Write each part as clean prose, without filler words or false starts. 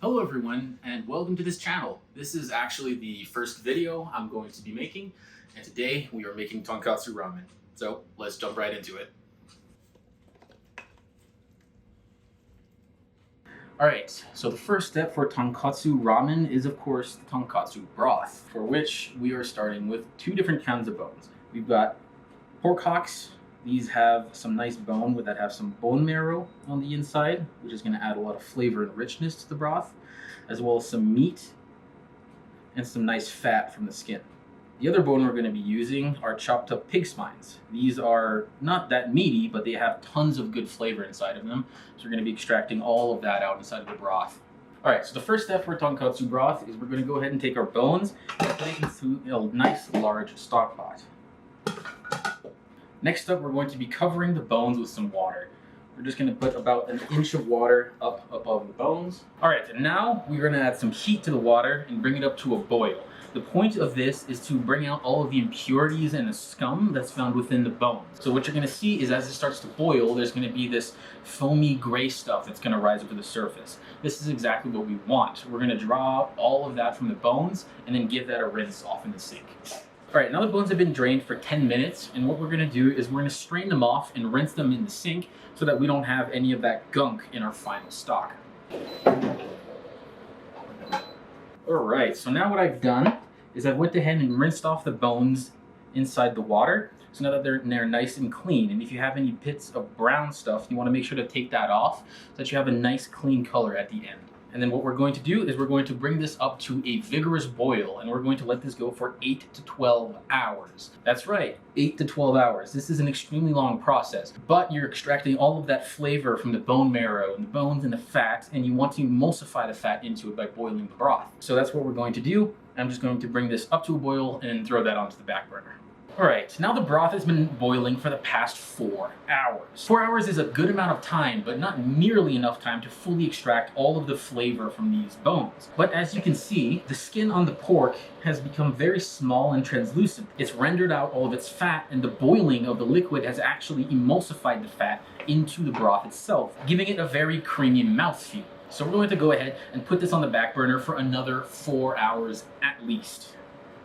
Hello everyone, and welcome to this channel. This is actually the first video I'm going to be making, and today we are making Tonkotsu Ramen. So let's jump right into it. Alright, so the first step for Tonkotsu Ramen is of course the Tonkotsu Broth, for which we are starting with two different kinds of bones. We've got pork hocks. These have some nice bone that have some bone marrow on the inside, which is going to add a lot of flavor and richness to the broth, as well as some meat and some nice fat from the skin. The other bone we're going to be using are chopped up pig spines. These are not that meaty, but they have tons of good flavor inside of them, so we're going to be extracting all of that out inside of the broth. Alright, so the first step for Tonkotsu broth is we're going to go ahead and take our bones and put it into a nice large stock pot. Next up, we're going to be covering the bones with some water. We're just going to put about an inch of water up above the bones. Alright, and now we're going to add some heat to the water and bring it up to a boil. The point of this is to bring out all of the impurities and the scum that's found within the bones. So what you're going to see is as it starts to boil, there's going to be this foamy gray stuff that's going to rise up to the surface. This is exactly what we want. We're going to draw all of that from the bones and then give that a rinse off in the sink. Alright, now the bones have been drained for 10 minutes, and what we're going to do is we're going to strain them off and rinse them in the sink so that we don't have any of that gunk in our final stock. Alright, so now what I've done is I've went ahead and rinsed off the bones inside the water. So now that they're nice and clean, and if you have any bits of brown stuff, you want to make sure to take that off so that you have a nice clean color at the end. And then what we're going to do is we're going to bring this up to a vigorous boil, and we're going to let this go for 8 to 12 hours. That's right, 8 to 12 hours. This is an extremely long process, but you're extracting all of that flavor from the bone marrow and the bones and the fat, and you want to emulsify the fat into it by boiling the broth. So that's what we're going to do. I'm just going to bring this up to a boil and throw that onto the back burner. Alright, now the broth has been boiling for the past 4 hours. 4 hours is a good amount of time, but not nearly enough time to fully extract all of the flavor from these bones. But as you can see, the skin on the pork has become very small and translucent. It's rendered out all of its fat, and the boiling of the liquid has actually emulsified the fat into the broth itself, giving it a very creamy mouthfeel. So we're going to go ahead and put this on the back burner for another 4 hours at least.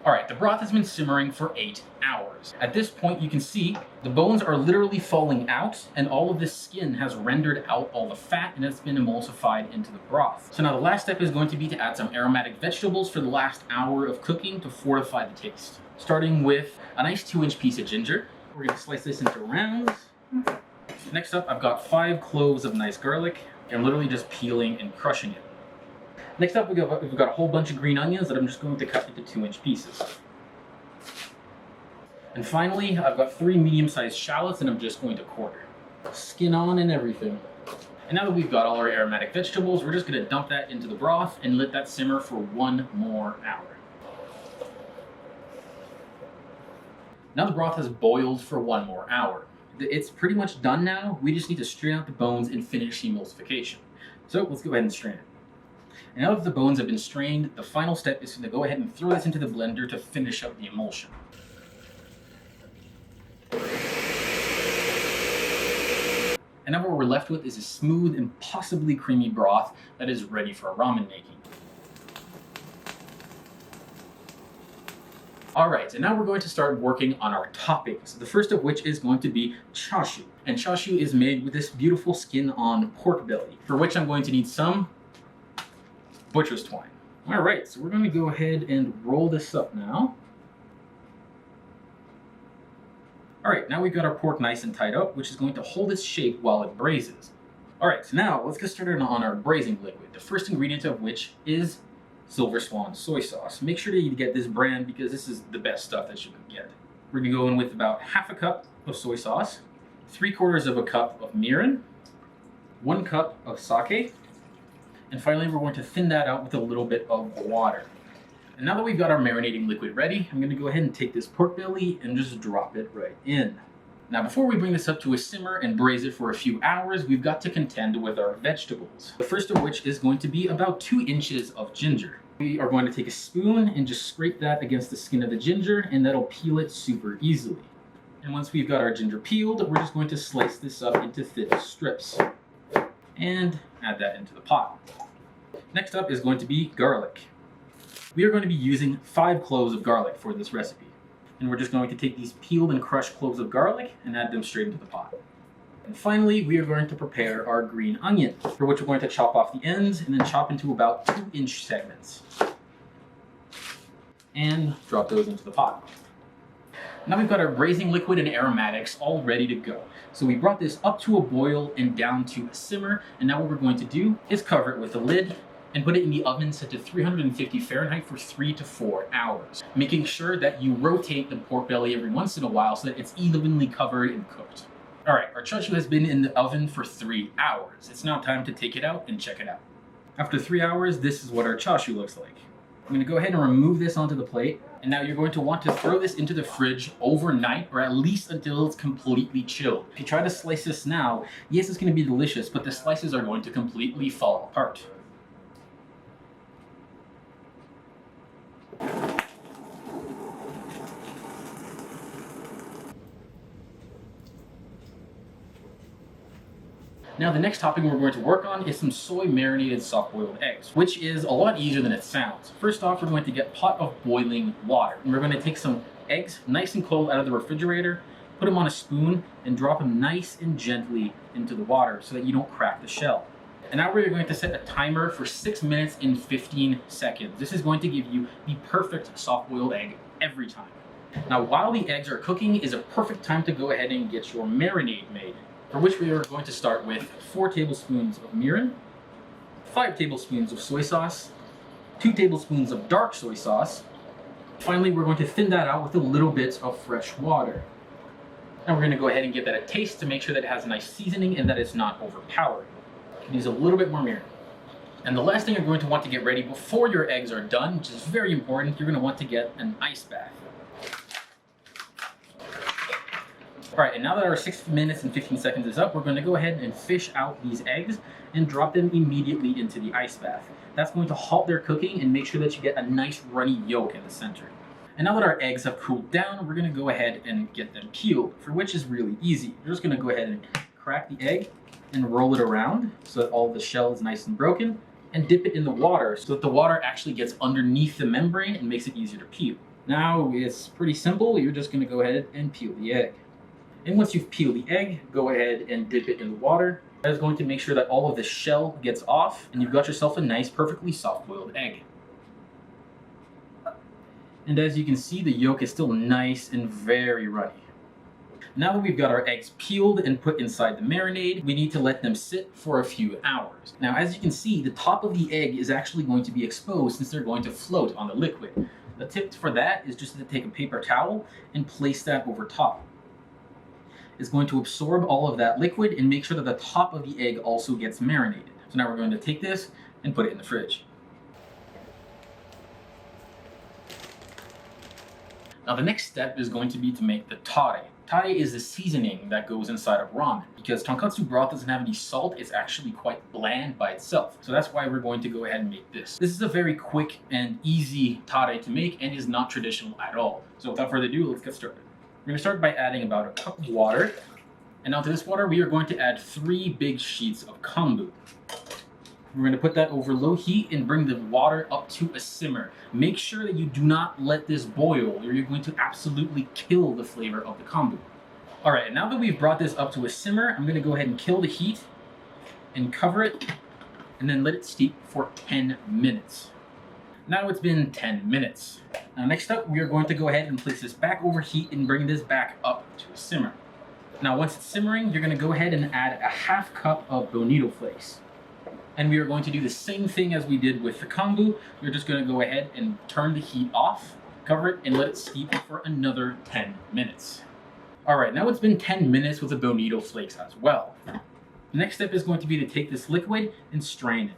Alright, the broth has been simmering for 8 hours. At this point, you can see the bones are literally falling out, and all of this skin has rendered out all the fat, and it's been emulsified into the broth. So now the last step is going to be to add some aromatic vegetables for the last hour of cooking to fortify the taste. Starting with a nice 2-inch piece of ginger. We're going to slice this into rounds. Next up, I've got 5 cloves of nice garlic. I'm literally just peeling and crushing it. Next up, we've got a whole bunch of green onions that I'm just going to cut into 2-inch pieces. And finally, I've got 3 medium-sized shallots and I'm just going to quarter. Skin on and everything. And now that we've got all our aromatic vegetables, we're just going to dump that into the broth and let that simmer for 1 more hour. Now the broth has boiled for 1 more hour. It's pretty much done now. We just need to strain out the bones and finish emulsification. So let's go ahead and strain it. And now that the bones have been strained, the final step is to go ahead and throw this into the blender to finish up the emulsion. And now what we're left with is a smooth and possibly creamy broth that is ready for ramen making. Alright, and now we're going to start working on our toppings, the first of which is going to be chashu. And chashu is made with this beautiful skin-on pork belly, for which I'm going to need some butcher's twine. Alright, so we're going to go ahead and roll this up now. Alright, now we've got our pork nice and tied up, which is going to hold its shape while it braises. Alright, so now let's get started on our braising liquid, the first ingredient of which is Silver Swan Soy Sauce. Make sure that you get this brand because this is the best stuff that you can get. We're going to go in with about half a cup of soy sauce, 3/4 of a cup of mirin, 1 cup of sake, and finally we're going to thin that out with a little bit of water. And now that we've got our marinating liquid ready, I'm going to go ahead and take this pork belly and just drop it right in. Now before we bring this up to a simmer and braise it for a few hours, we've got to contend with our vegetables. The first of which is going to be about 2 inches of ginger. We are going to take a spoon and just scrape that against the skin of the ginger, and that'll peel it super easily. And once we've got our ginger peeled, we're just going to slice this up into thin strips and add that into the pot. Next up is going to be garlic. We are going to be using 5 cloves of garlic for this recipe. And we're just going to take these peeled and crushed cloves of garlic and add them straight into the pot. And finally, we are going to prepare our green onion, for which we're going to chop off the ends and then chop into about 2-inch segments. And drop those into the pot. Now we've got our braising liquid and aromatics all ready to go. So we brought this up to a boil and down to a simmer, and now what we're going to do is cover it with a lid and put it in the oven set to 350 Fahrenheit for 3 to 4 hours, making sure that you rotate the pork belly every once in a while so that it's evenly covered and cooked. Alright, our chashu has been in the oven for 3 hours. It's now time to take it out and check it out. After 3 hours, this is what our chashu looks like. I'm going to go ahead and remove this onto the plate, and now you're going to want to throw this into the fridge overnight, or at least until it's completely chilled. If you try to slice this now, yes, it's going to be delicious, but the slices are going to completely fall apart. Now the next topping we're going to work on is some soy marinated soft-boiled eggs, which is a lot easier than it sounds. First off, we're going to get a pot of boiling water. And we're going to take some eggs nice and cold out of the refrigerator, put them on a spoon, and drop them nice and gently into the water so that you don't crack the shell. And now we're going to set a timer for 6 minutes and 15 seconds. This is going to give you the perfect soft-boiled egg every time. Now while the eggs are cooking is a perfect time to go ahead and get your marinade made, for which we are going to start with 4 tablespoons of mirin, 5 tablespoons of soy sauce, 2 tablespoons of dark soy sauce. Finally, we're going to thin that out with a little bit of fresh water. Now we're going to go ahead and give that a taste to make sure that it has a nice seasoning and that it's not overpowering. You can use a little bit more mirin. And the last thing you're going to want to get ready before your eggs are done, which is very important, you're going to want to get an ice bath. Alright, and now that our 6 minutes and 15 seconds is up, we're going to go ahead and fish out these eggs and drop them immediately into the ice bath. That's going to halt their cooking and make sure that you get a nice runny yolk in the center. And now that our eggs have cooled down, we're going to go ahead and get them peeled, for which is really easy. You're just going to go ahead and crack the egg and roll it around so that all the shell is nice and broken, and dip it in the water so that the water actually gets underneath the membrane and makes it easier to peel. Now it's pretty simple. You're just going to go ahead and peel the egg. And once you've peeled the egg, go ahead and dip it in the water. That is going to make sure that all of the shell gets off, and you've got yourself a nice, perfectly soft-boiled egg. And as you can see, the yolk is still nice and very runny. Now that we've got our eggs peeled and put inside the marinade, we need to let them sit for a few hours. Now, as you can see, the top of the egg is actually going to be exposed since they're going to float on the liquid. The tip for that is just to take a paper towel and place that over top. Is going to absorb all of that liquid and make sure that the top of the egg also gets marinated. So now we're going to take this and put it in the fridge. Now the next step is going to be to make the tare. Tare is the seasoning that goes inside of ramen. Because tonkotsu broth doesn't have any salt, it's actually quite bland by itself. So that's why we're going to go ahead and make this. This is a very quick and easy tare to make and is not traditional at all. So without further ado, let's get started. We're going to start by adding about a cup of water. And now to this water, we are going to add 3 big sheets of kombu. We're going to put that over low heat and bring the water up to a simmer. Make sure that you do not let this boil or you're going to absolutely kill the flavor of the kombu. Alright, now that we've brought this up to a simmer, I'm going to go ahead and kill the heat and cover it and then let it steep for 10 minutes. Now it's been 10 minutes. Now next up, we are going to go ahead and place this back over heat and bring this back up to a simmer. Now once it's simmering, you're going to go ahead and add a half cup of Bonito Flakes. And we are going to do the same thing as we did with the kombu. You're just going to go ahead and turn the heat off, cover it, and let it steep for another 10 minutes. Alright, now it's been 10 minutes with the Bonito Flakes as well. The next step is going to be to take this liquid and strain it.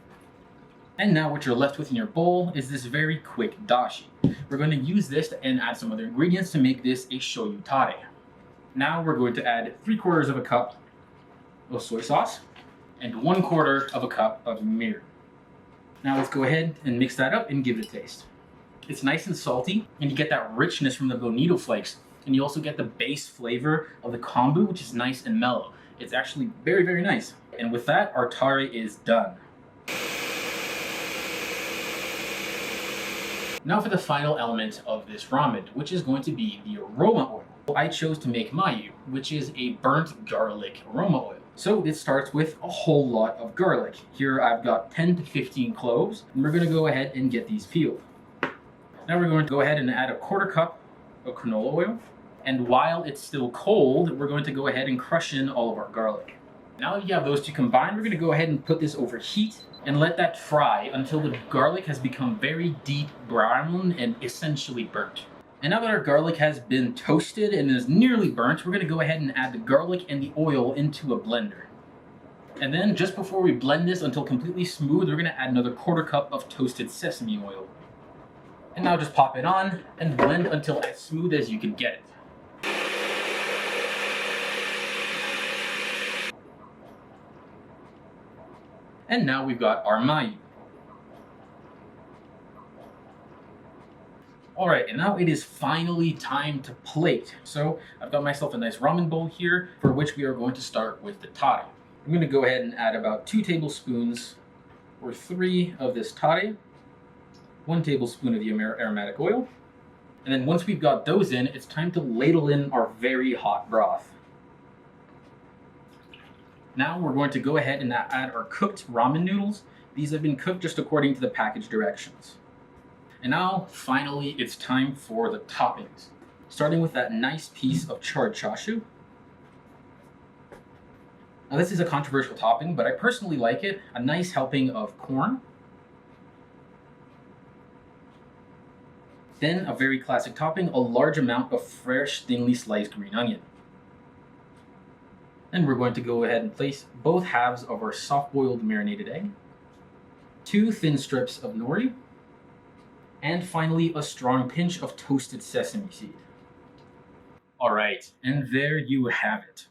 And now what you're left with in your bowl is this very quick dashi. We're going to use this and add some other ingredients to make this a shoyu tare. Now we're going to add 3/4 of a cup of soy sauce and 1/4 of a cup of mirin. Now let's go ahead and mix that up and give it a taste. It's nice and salty, and you get that richness from the Bonito Flakes, and you also get the base flavor of the kombu, which is nice and mellow. It's actually very, very nice. And with that, our tare is done. Now for the final element of this ramen, which is going to be the aroma oil. I chose to make mayu, which is a burnt garlic aroma oil. So it starts with a whole lot of garlic. Here I've got 10 to 15 cloves, and we're going to go ahead and get these peeled. Now we're going to go ahead and add a quarter cup of canola oil. And while it's still cold, we're going to go ahead and crush in all of our garlic. Now that you have those two combined, we're going to go ahead and put this over heat and let that fry until the garlic has become very deep brown and essentially burnt. And now that our garlic has been toasted and is nearly burnt, we're going to go ahead and add the garlic and the oil into a blender. And then just before we blend this until completely smooth, we're going to add another quarter cup of toasted sesame oil. And now just pop it on and blend until as smooth as you can get it. And now we've got our mayu. Alright, and now it is finally time to plate. So I've got myself a nice ramen bowl here, for which we are going to start with the tare. I'm going to go ahead and add about 2 tablespoons or 3 of this tare, 1 tablespoon of the aromatic oil, and then once we've got those in, it's time to ladle in our very hot broth. Now we're going to go ahead and add our cooked ramen noodles. These have been cooked just according to the package directions. And now, finally, it's time for the toppings. Starting with that nice piece of charred chashu. Now this is a controversial topping, but I personally like it. A nice helping of corn. Then a very classic topping, a large amount of fresh, thinly sliced green onion. Then we're going to go ahead and place both halves of our soft-boiled marinated egg, 2 thin strips of nori, and finally a strong pinch of toasted sesame seed. Alright, and there you have it.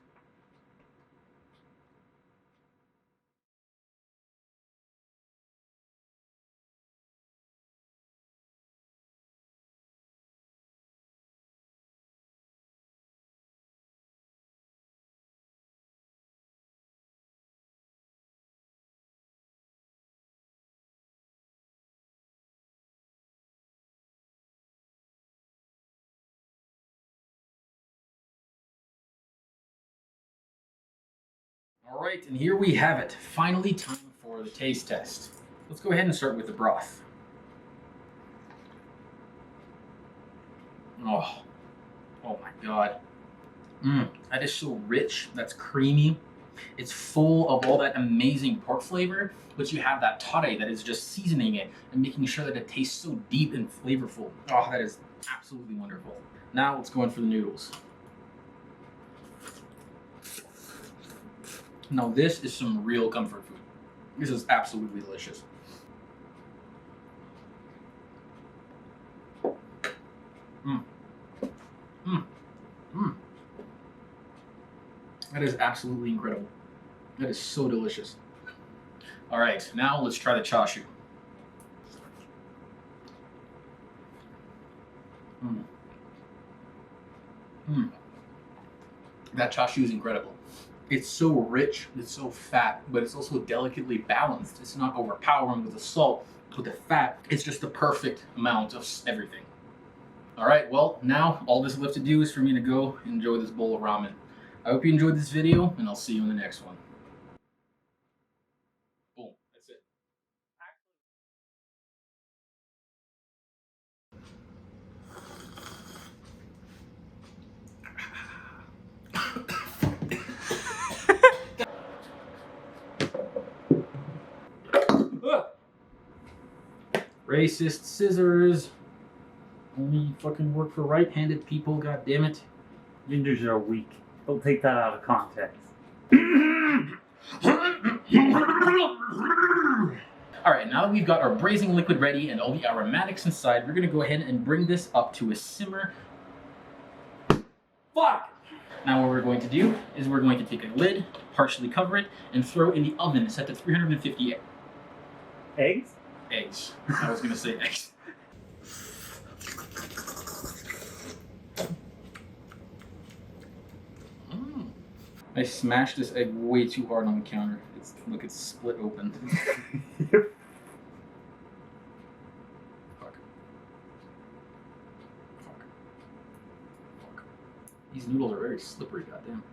Alright, and here we have it. Finally time for the taste test. Let's go ahead and start with the broth. Oh my god. That is so rich, that's creamy. It's full of all that amazing pork flavor, but you have that tare that is just seasoning it and making sure that it tastes so deep and flavorful. Oh, that is absolutely wonderful. Now let's go in for the noodles. Now this is some real comfort food. This is absolutely delicious. That is absolutely incredible. That is so delicious. All right, now let's try the chashu. That chashu is incredible. It's so rich, it's so fat, but it's also delicately balanced. It's not overpowering with the salt, with the fat. It's just the perfect amount of everything. All right, well, now all that's left to do is for me to go enjoy this bowl of ramen. I hope you enjoyed this video, and I'll see you in the next one. Boom, that's it. Racist scissors. Only fucking work for right-handed people, god damn it. Gingers are weak. Don't take that out of context. Alright, now that we've got our braising liquid ready and all the aromatics inside, we're gonna go ahead and bring this up to a simmer. Fuck! Now what we're going to do is we're going to take a lid, partially cover it, and throw it in the oven set to 350 Eggs? eggs. I was gonna say eggs. I smashed this egg way too hard on the counter. Look, it's split open. Fuck. These noodles are very slippery, goddamn.